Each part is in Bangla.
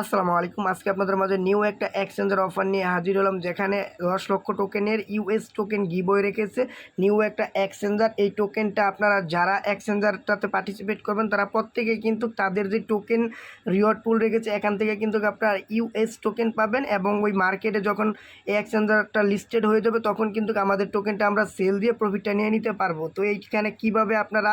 আসসালামু আলাইকুম। আজকে আপনাদের মাঝে নিউ একটা এক্সচেঞ্জের অফার নিয়ে হাজির হলাম, যেখানে 10 লক্ষ টোকেনের ইউএস টোকেন গিভওয়ে রেখেছে নিউ একটা এক্সচেঞ্জার। এই টোকেনটা আপনারা যারা এক্সচেঞ্জারটাতে পার্টিসিপেট করবেন তারা প্রত্যেকেই কিন্তু তাদের যে টোকেন রিওয়ার্ড পুল রেখেছে এখান থেকে কিন্তু আপনারা ইউএস টোকেন পাবেন, এবং ওই মার্কেটে যখন এই এক্সচেঞ্জারটা লিস্টেড হয়ে যাবে তখন কিন্তু আমাদের টোকেনটা আমরা সেল দিয়ে প্রফিটটা নিয়ে নিতে পারবো। তো এইখানে কিভাবে আপনারা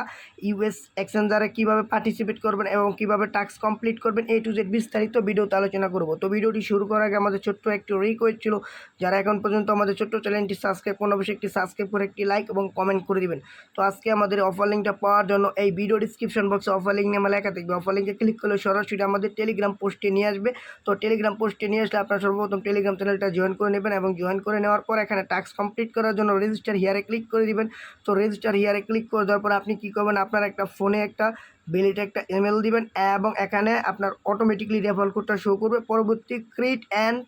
ইউএস এক্সচেঞ্জারে কিভাবে পার্টিসিপেট করবেন এবং কিভাবে টাস্ক কমপ্লিট করবেন A to Z বিস্তারিত ভিডিওতে আলোচনা করব। তো ভিডিওটি শুরু করার আগে আমাদের ছোট্ট একটি রিকোয়েস্ট ছিল, যারা এখন পর্যন্ত আমাদের ছোট্ট চ্যানেলটি সাবস্ক্রাইব করুন, অবশ্যই একটি সাবস্ক্রাইব করে একটি লাইক এবং কমেন্ট করে দিবেন। তো আজকে আমাদের অফার লিঙ্কটা পাওয়ার জন্য এই ভিডিও ডিসক্রিপশন বক্সে অফার লিঙ্ক নামে লেখা থাকবে। অফার লিঙ্কে ক্লিক করলে সরাসরি আমাদের টেলিগ্রাম পোস্টে নিয়ে আসবে। তো টেলিগ্রাম পোস্টে নিয়ে আসলে আপনারা সর্বপ্রথম টেলিগ্রাম চ্যানেলটা জয়েন করে নেবেন, এবং জয়েন করে নেওয়ার পর এখানে টাস্ক কমপ্লিট করার জন্য রেজিস্টার হিয়ারে ক্লিক করে দিবেন। তো রেজিস্টার হিয়ারে ক্লিক করে দেওয়ার পর আপনি কী করবেন, আপনার একটা ফোনে একটা বিলিতে একটা ইমেল দিবেন, এবং এখানে আপনার অটোমেটিকলি রেফার কোডটা শো করবে। পরবর্তী create and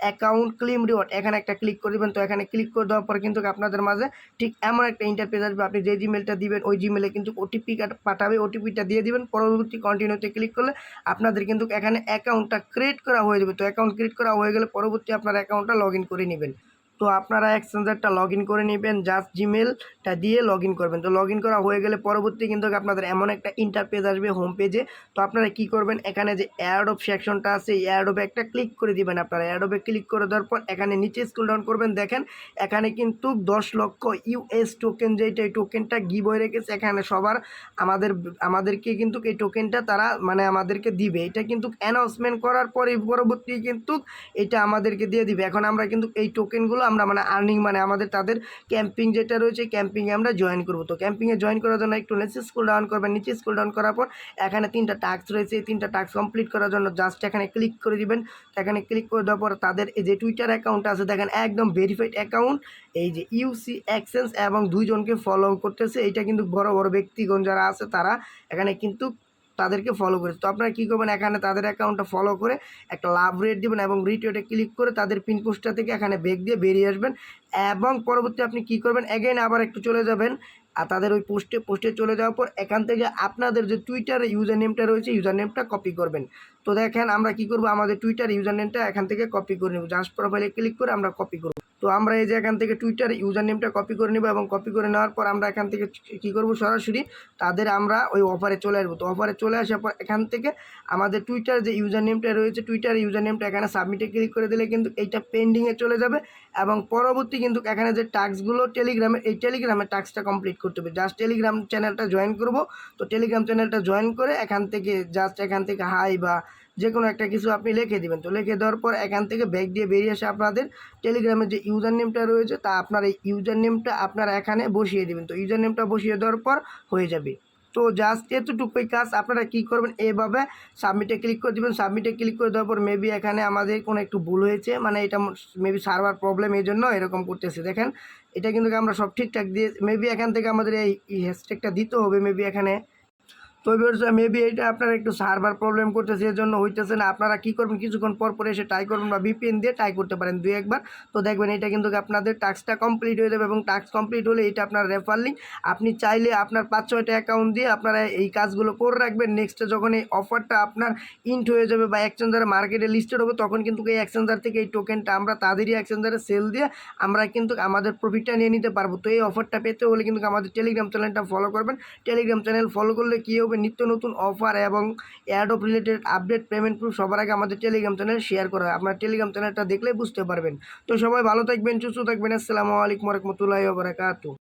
account claim reward এখানে একটা ক্লিক করে দেবেন। তো এখানে ক্লিক করে দেওয়ার পর কিন্তু আপনাদের মাঝে ঠিক এমন একটা ইন্টারফেস আসবে, আপনি যে জিমেলটা দিবেন ওই জিমেলে কিন্তু ওটিপি পাঠাবে, ওটিপিটা দিয়ে দিবেন। পরবর্তী কন্টিনিউতে ক্লিক করলে আপনাদের কিন্তু এখানে অ্যাকাউন্টটা ক্রিয়েট করা হয়ে যাবে। তো অ্যাকাউন্ট ক্রিয়েট করা হয়ে গেলে পরবর্তী আপনার অ্যাকাউন্টটা লগ ইন করে নেবেন। তো আপনারা এক্সচেঞ্জারটা লগ ইন করে নেবেন, জাস্ট জিমেলটা দিয়ে লগ ইন করবেন। তো লগ ইন করা হয়ে গেলে পরবর্তী কিন্তু আপনাদের এমন একটা ইন্টারপেজ আসবে হোম পেজে। তো আপনারা কি করবেন, এখানে যে অ্যাডোব সেকশনটা আছে এই অ্যাডোবে একটা ক্লিক করে দিবেন। আপনারা অ্যাডোবে ক্লিক করে দেওয়ার পর এখানে নিচে স্ক্রল ডাউন করবেন, দেখেন এখানে কিন্তু 10 লক্ষ ইউএস টোকেন, যেটা এই টোকেনটা গিভওয়ে রেখেছে এখানে সবার আমাদেরকে কিন্তু এই টোকেনটা তারা আমাদেরকে দিবে। এটা কিন্তু অ্যানাউন্সমেন্ট করার পরে পরবর্তী কিন্তু এটা আমাদেরকে দিয়ে দিবে। এখন আমরা কিন্তু এই টোকেনগুলো আমরা আর্নিং আমাদের তাদের ক্যাম্পিং যেটা রয়েছে ক্যাম্পিংয়ে আমরা জয়েন করব। তো ক্যাম্পিংয়ে জয়েন করার জন্য একটু নিচে স্ক্রল ডাউন করবেন। নিচে স্ক্রল ডাউন করার পর এখানে 3টা টাস্ক রয়েছে, এই 3টা টাস্ক কমপ্লিট করার জন্য জাস্ট এখানে ক্লিক করে দিবেন। এখানে ক্লিক করে দেওয়ার পর তাদের এই যে টুইটার অ্যাকাউন্ট আছে দেখেন একদম ভেরিফাইড অ্যাকাউন্ট, এই যে ইউসি এক্সচেঞ্জ, এবং 2 জনকে ফলো করতেছে। এইটা কিন্তু বড় বড় ব্যক্তিগণ যারা আছে তারা এখানে কিন্তু তাদেরকে ফলো করেছে। তো আপনারা কী করবেন, এখানে তাদের অ্যাকাউন্টটা ফলো করে একটা লাভ রেট দেবেন, এবং রিটুইটে ক্লিক করে তাদের পিন পোস্টটা থেকে এখানে ব্যাক দিয়ে বেরিয়ে আসবেন। এবং পরবর্তী আপনি কী করবেন, এগেইন আবার একটু চলে যাবেন আর তাদের ওই পোস্টে চলে যাওয়ার পর এখান থেকে আপনাদের যে টুইটার ইউজার নেমটা রয়েছে ইউজার নেমটা কপি করবেন। তো দেখেন আমরা কী করবো, আমাদের টুইটার ইউজার নেমটা এখান থেকে কপি করে নেব। জাস্ট প্রোফাইলে ক্লিক করে আমরা কপি করব। তো আমরা এই যে এখান থেকে টুইটার ইউজার নেমটা কপি করে নেব, এবং কপি করে নেওয়ার পর আমরা এখান থেকে কী করব, সরাসরি তাদের আমরা ওই অফারে চলে আসবো। তো অফারে চলে আসার পর এখান থেকে আমাদের টুইটার যে ইউজার নেমটা রয়েছে টুইটার ইউজার নেমটা এখানে সাবমিটে ক্লিক করে দিলে কিন্তু এইটা পেন্ডিংয়ে চলে যাবে, এবং পরবর্তী কিন্তু এখানে যে টাস্কগুলো টেলিগ্রামের টাস্কটা কমপ্লিট করতে হবে। জাস্ট টেলিগ্রাম চ্যানেলটা জয়েন করব। তো টেলিগ্রাম চ্যানেলটা জয়েন করে এখান থেকে জাস্ট এখান থেকে হাই বা যে কোনো একটা কিছু আপনি লিখে দিবেন। তো লিখে দেওয়ার পর এখান থেকে ব্যাক দিয়ে বেরিয়ে আসে আপনাদের টেলিগ্রামের যে ইউজার নেমটা রয়েছে তা আপনার এই ইউজার নেমটা আপনারা এখানে বসিয়ে দেবেন। তো ইউজার নেমটা বসিয়ে দেওয়ার পর হয়ে যাবে। তো জাস্ট এতটুকুই কাজ। আপনারা কী করবেন, এভাবে সাবমিটে ক্লিক করে দেবেন। সাবমিটে ক্লিক করে দেওয়ার পর মেবি এখানে আমাদের কোনো একটু ভুল হয়েছে, এটা মেবি সার্ভার প্রবলেম, এই জন্য এরকম করতেছে। দেখেন এটা কিন্তু আমরা সব ঠিকঠাক দিয়ে মেবি এখান থেকে আমাদের এই হ্যাশট্যাগটা দিতে হবে মেবি এখানে। তো মেবি এইটা আপনারা একটু সার্ভার প্রবলেম করতেছে, এর জন্য হইতেছে না। আপনারা কী করবেন, কিছুক্ষণ পর এসে ট্রাই করবেন বা ভিপিএন দিয়ে ট্রাই করতে পারেন 2-1 বার। তো দেখবেন এটা কিন্তু আপনাদের টাস্কটা কমপ্লিট হয়ে যাবে, এবং টাস্ক কমপ্লিট হলে এটা আপনার রেফার লিঙ্ক। আপনি চাইলে আপনার 5-6টা অ্যাকাউন্ট দিয়ে আপনারা এই কাজগুলো করে রাখবেন। নেক্সটে যখন এই অফারটা আপনার ইন্ট হয়ে যাবে বা এক্সচেঞ্জারে মার্কেটে লিস্টেড হবে তখন কিন্তু এই এক্সচেঞ্জার থেকে এই টোকেনটা আমরা তাদেরই এক্সচেঞ্জারে সেল দিয়ে আমরা কিন্তু আমাদের প্রফিটটা নিয়ে নিতে পারবো। তো এই অফারটা পেতে হলে কিন্তু আমাদের টেলিগ্রাম চ্যানেলটা ফলো করবেন। টেলিগ্রাম চ্যানেল ফলো করলে কী হবে, নিত্য নতুন অফার এবং Adobe related update payment proof সবার আগে আমাদের টেলিগ্রাম চ্যানেল শেয়ার করা হয়। আপনার টেলিগ্রাম চ্যানেলটা দেখলে বুঝতে পারবেন। তো সবাই ভালো থাকবেন, সুস্থ থাকবেন। আসসালামু আলাইকুম ওয়া রাহমাতুল্লাহি ওয়া বারাকাতুহু।